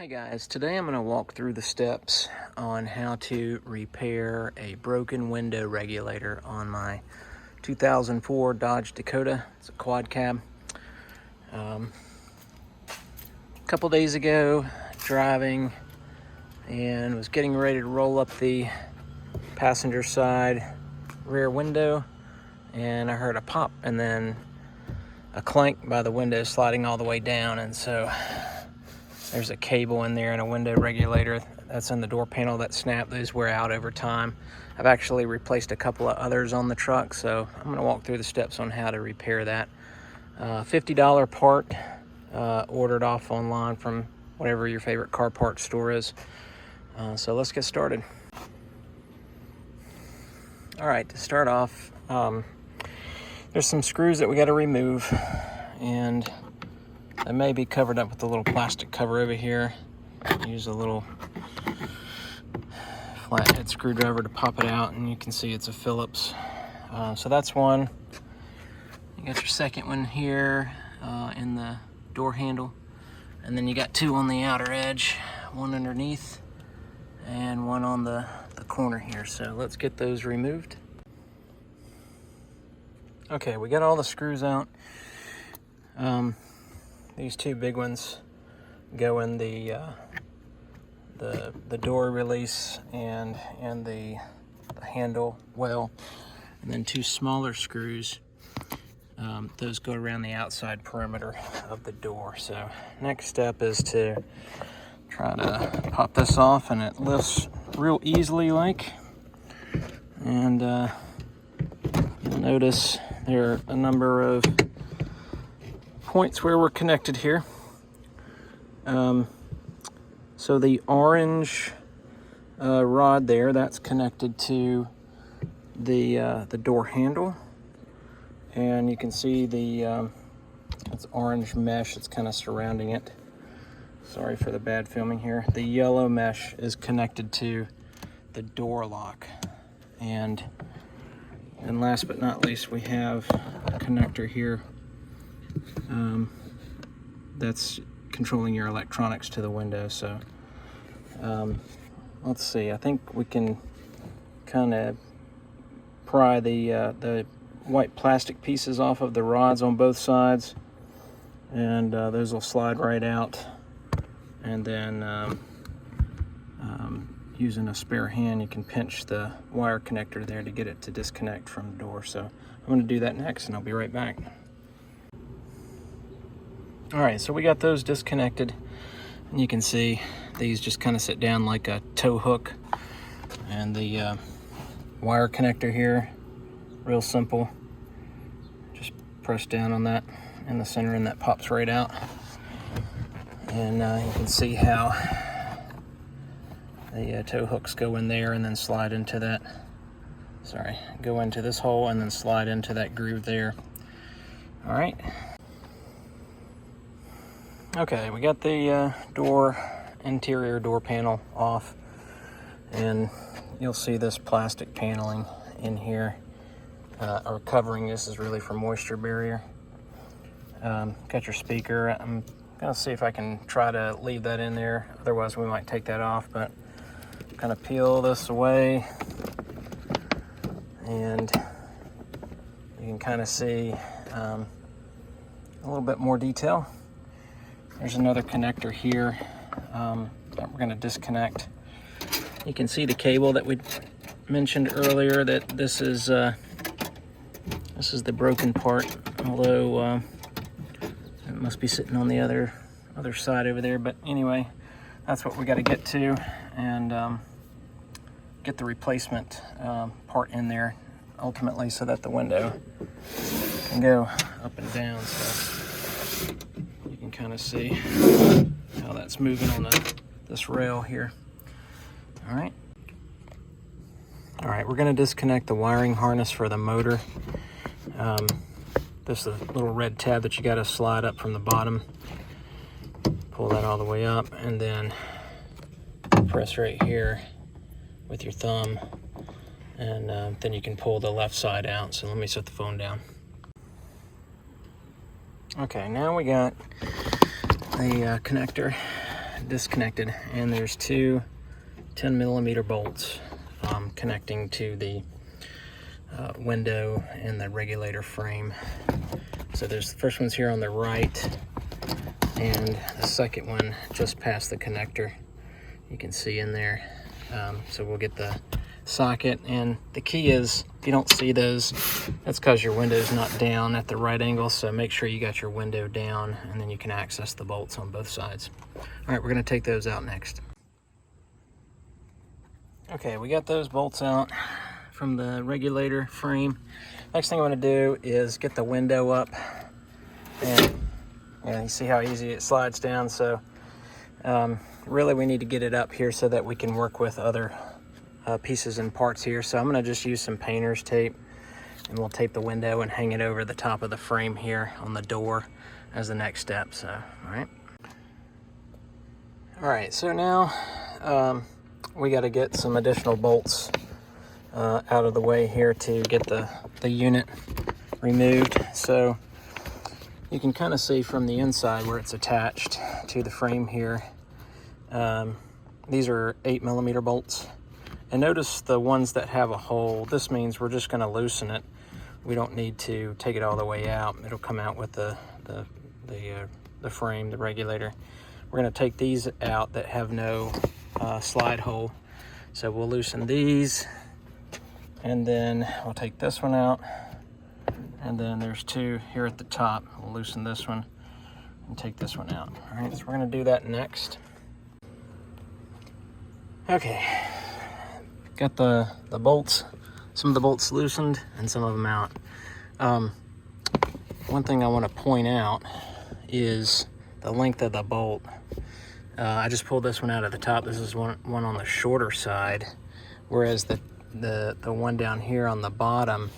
Hey guys, today I'm going to walk through the steps on how to repair a broken window regulator on my 2004 Dodge Dakota. It's a quad cab. A couple days ago, driving and was getting ready to roll up the passenger side rear window, and I heard a pop and then a clank by the window sliding all the way down, and so there's a cable in there and a window regulator that's in the door panel that snapped. Those wear out over time. I've actually replaced a couple of others on the truck, so I'm going to walk through the steps on how to repair that. $50 part, ordered off online from whatever your favorite car parts store is. So let's get started. All right, to start off, there's some screws that we got to remove, and they may be covered up with a little plastic cover over here. Use a little flathead screwdriver to pop it out, and you can see it's a Phillips. So that's one. You got your second one here in the door handle, and then you got two on the outer edge, one underneath and one on the corner here. So let's get those removed. Okay, we got all the screws out. These two big ones go in the door release and the handle well, and then two smaller screws, those go around the outside perimeter of the door. So next step is to try to pop this off, and it lifts real easily like, and you'll notice there are a number of points where we're connected here. So the orange rod there, that's connected to the door handle, and you can see it's orange mesh that's kind of surrounding it. Sorry for the bad filming here. The yellow mesh is connected to the door lock, and last but not least, we have a connector here that's controlling your electronics to the window. So let's see, I think we can kind of pry the white plastic pieces off of the rods on both sides, and those will slide right out, and then using a spare hand you can pinch the wire connector there to get it to disconnect from the door. So I'm going to do that next, and I'll be right back. All right, so we got those disconnected, and you can see these just kind of sit down like a tow hook, and the wire connector here, real simple. Just press down on that in the center, and that pops right out. And you can see how the tow hooks go in there and then slide into that, go into this hole and then slide into that groove there. All right. Okay, we got the interior door panel off, and you'll see this plastic paneling in here, or covering this is really for moisture barrier. Got your speaker. I'm gonna see if I can try to leave that in there, otherwise we might take that off, but kind of peel this away, and you can kind of see a little bit more detail. There's another connector here that we're going to disconnect. You can see the cable that we mentioned earlier, that this is the broken part, although it must be sitting on the other side over there. But anyway, that's what we got to get to, and get the replacement part in there ultimately, so that the window can go up and down. So you can kind of see how that's moving on this rail here. All right, we're going to disconnect the wiring harness for the motor. This is a little red tab that you got to slide up from the bottom. Pull that all the way up, and then press right here with your thumb, and then you can pull the left side out. So let me set the phone down. Okay, now we got the connector disconnected, and there's two 10mm bolts connecting to the window and the regulator frame. So there's the first one's here on the right, and the second one just past the connector. You can see in there. So we'll get the socket, and the key is, if you don't see those, that's because your window's not down at the right angle, so make sure you got your window down, and then you can access the bolts on both sides. All right, we're gonna take those out next. Okay, we got those bolts out from the regulator frame. Next thing I want to do is get the window up, and you see how easy it slides down. So really we need to get it up here so that we can work with other pieces and parts here. So I'm going to just use some painter's tape, and we'll tape the window and hang it over the top of the frame here on the door as the next step. So all right, so now we got to get some additional bolts out of the way here to get the unit removed. So you can kind of see from the inside where it's attached to the frame here. These are 8mm bolts. And notice the ones that have a hole. This means we're just going to loosen it. We don't need to take it all the way out. It'll come out with the frame, the regulator. We're going to take these out that have no slide hole. So we'll loosen these, and then we'll take this one out, and then there's two here at the top. We'll loosen this one and take this one out. All right, so we're going to do that next. Okay, got the bolts, some of the bolts loosened and some of them out. One thing I want to point out is the length of the bolt. I just pulled this one out of the top. This is one on the shorter side, whereas the one down here on the bottom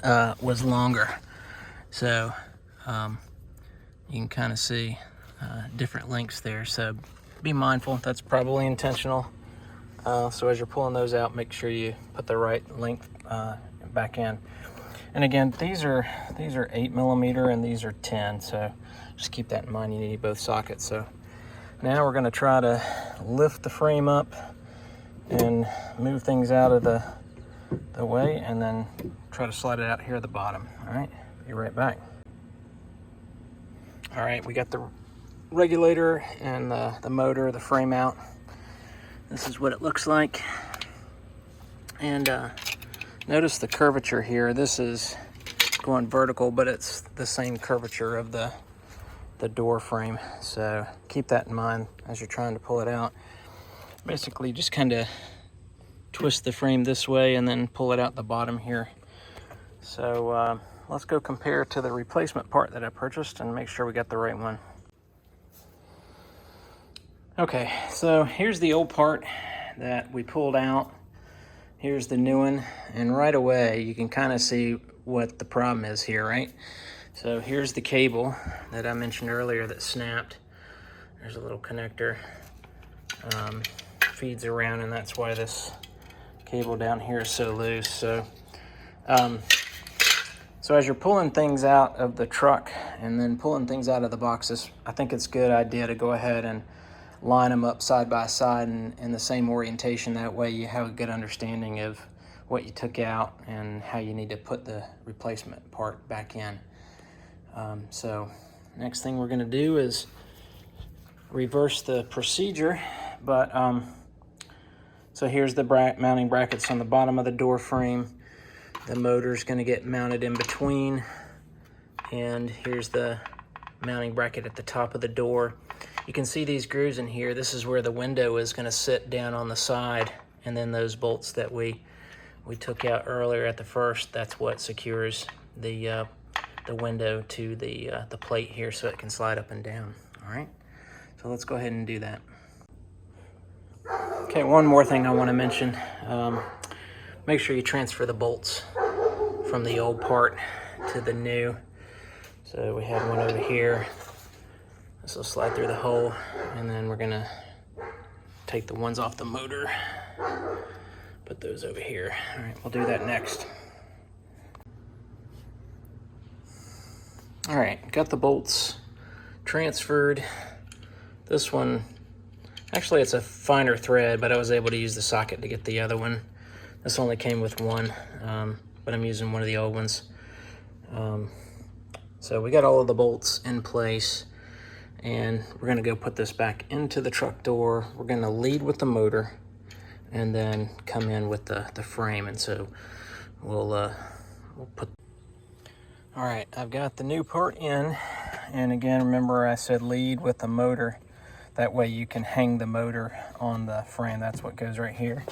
was longer. So you can kind of see different lengths there. So be mindful, that's probably intentional. So as you're pulling those out, make sure you put the right length back in. And again, these are 8mm and these are 10. So just keep that in mind. You need both sockets. So now we're going to try to lift the frame up and move things out of the way, and then try to slide it out here at the bottom. All right, be right back. All right, we got the regulator and the motor, the frame out. This is what it looks like. And notice the curvature here. This is going vertical, but it's the same curvature of the door frame. So keep that in mind as you're trying to pull it out. Basically just kind of twist the frame this way and then pull it out the bottom here. So let's go compare to the replacement part that I purchased and make sure we got the right one. Okay, so here's the old part that we pulled out. Here's the new one, and right away you can kind of see what the problem is here, right? So here's the cable that I mentioned earlier that snapped. There's a little connector, feeds around, and that's why this cable down here is so loose. So as you're pulling things out of the truck and then pulling things out of the boxes, I think it's a good idea to go ahead and line them up side by side in the same orientation. That way you have a good understanding of what you took out and how you need to put the replacement part back in. So next thing we're going to do is reverse the procedure. But so here's the mounting brackets on the bottom of the door frame. The motor's going to get mounted in between, and here's the mounting bracket at the top of the door. You can see these grooves in here. This is where the window is going to sit down on the side, and then those bolts that we took out earlier at the first, that's what secures the window to the plate here, so it can slide up and down. All right, so let's go ahead and do that. Okay, one more thing I want to mention. Make sure you transfer the bolts from the old part to the new. So we had one over here. This will slide through the hole, and then we're gonna take the ones off the motor, put those over here. All right, we'll do that next. All right, got the bolts transferred This one, actually it's a finer thread, but I was able to use the socket to get the other one. This only came with one, but I'm using one of the old ones. So we got all of the bolts in place, and we're gonna go put this back into the truck door. We're gonna lead with the motor and then come in with the frame. And so we'll put. All right, I've got the new part in. And again, remember I said lead with the motor. That way you can hang the motor on the frame. That's what goes right here.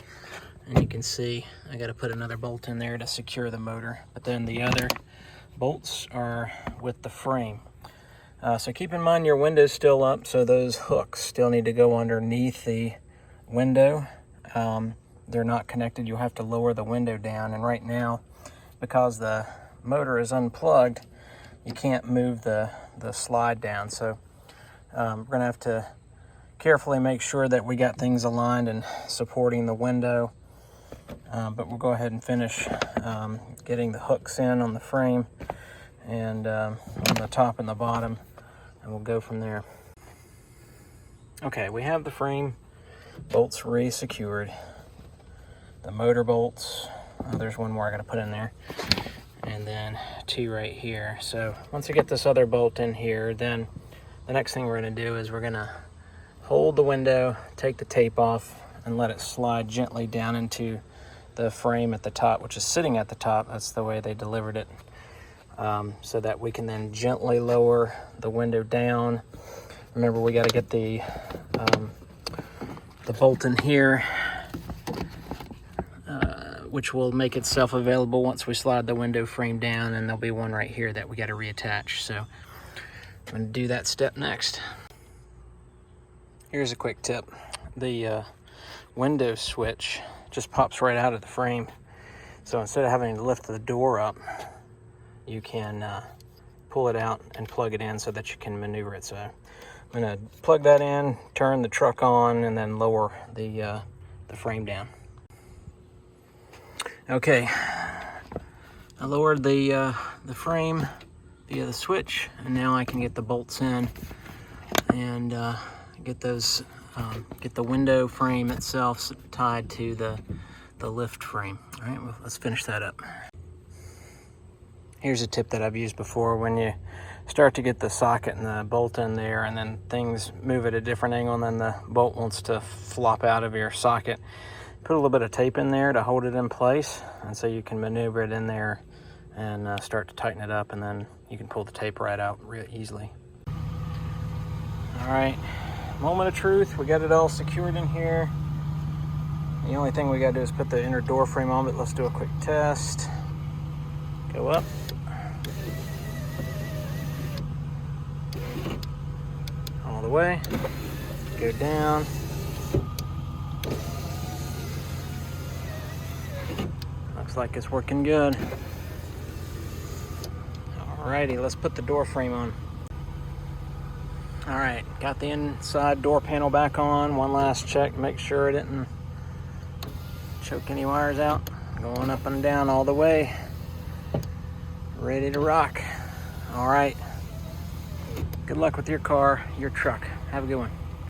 And you can see I got to put another bolt in there to secure the motor. But then the other bolts are with the frame. So keep in mind your window's still up, so those hooks still need to go underneath the window. They're not connected. You'll have to lower the window down. And right now, because the motor is unplugged, you can't move the slide down. So we're gonna have to carefully make sure that we got things aligned and supporting the window. But we'll go ahead and finish getting the hooks in on the frame and on the top and the bottom, and we'll go from there. Okay, we have the frame bolts re-secured. The motor bolts, there's one more I gotta put in there, and then two right here. So once I get this other bolt in here, then the next thing we're gonna do is we're gonna hold the window, take the tape off, and let it slide gently down into the frame at the top, which is sitting at the top. That's the way they delivered it. So that we can then gently lower the window down. Remember, we got to get the bolt in here, which will make itself available once we slide the window frame down, and there'll be one right here that we got to reattach. So I'm going to do that step next. Here's a quick tip. The window switch just pops right out of the frame. So instead of having to lift the door up, you can pull it out and plug it in so that you can maneuver it. So I'm gonna plug that in, turn the truck on, and then lower the frame down. Okay, I lowered the frame via the switch, and now I can get the bolts in and get those, get the window frame itself tied to the lift frame. All right, well, let's finish that up. Here's a tip that I've used before. When you start to get the socket and the bolt in there, and then things move at a different angle, and then the bolt wants to flop out of your socket, put a little bit of tape in there to hold it in place, and so you can maneuver it in there and start to tighten it up, and then you can pull the tape right out real easily. All right, moment of truth. We got it all secured in here. The only thing we got to do is put the inner door frame on, but let's do a quick test. Go up. All the way. Go down. Looks like it's working good. Alrighty, let's put the door frame on. Alright, got the inside door panel back on. One last check, make sure it didn't choke any wires out. Going up and down all the way. Ready to rock. All right. Good luck with your car, your truck. Have a good one.